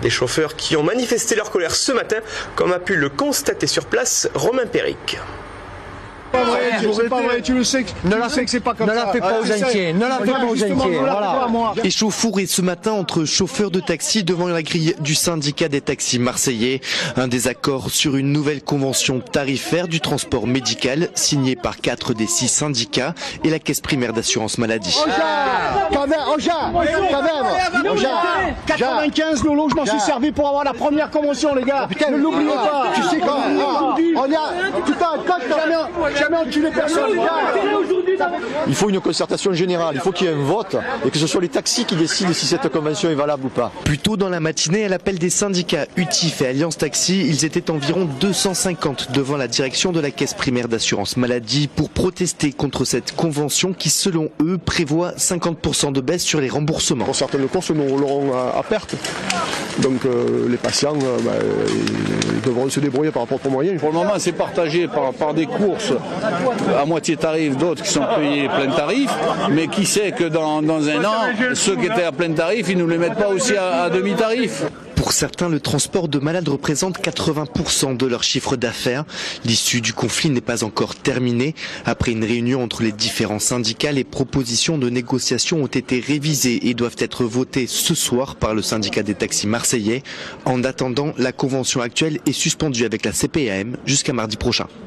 Des chauffeurs qui ont manifesté leur colère ce matin, comme a pu le constater sur place Romain Péric. C'est pas vrai, tu le sais que c'est pas comme ça. Ne la fais pas aux inquiets, ne la fais pas aux inquiets. Voilà. Échauffourée ce matin entre chauffeurs de taxi devant la grille du syndicat des taxis marseillais. Un désaccord sur une nouvelle convention tarifaire du transport médical signée par 4 des 6 syndicats et la caisse primaire d'assurance maladie. Quand même, 95, nos logements s'est servi pour avoir la première convention, les gars. Ne l'oubliez pas. Tu sais quand jamais enculé personne, les gars. Il faut une concertation générale, il faut qu'il y ait un vote et que ce soit les taxis qui décident si cette convention est valable ou pas. Plus tôt dans la matinée, à l'appel des syndicats UTIF et Alliance Taxi, ils étaient environ 250 devant la direction de la caisse primaire d'assurance maladie pour protester contre cette convention qui, selon eux, prévoit 50% de baisse sur les remboursements. Pour certaines courses, nous l'aurons à perte. Donc les patients ils devront se débrouiller par propres moyens. Pour le moment, c'est partagé par des courses à moitié tarif, d'autres qui sont payés plein tarif. Mais qui sait que dans un an, ceux qui étaient à plein tarif, ils ne nous les mettent pas aussi à demi-tarif. Pour certains, le transport de malades représente 80% de leur chiffre d'affaires. L'issue du conflit n'est pas encore terminée. Après une réunion entre les différents syndicats, les propositions de négociation ont été révisées et doivent être votées ce soir par le syndicat des taxis marseillais. En attendant, la convention actuelle est suspendue avec la CPAM jusqu'à mardi prochain.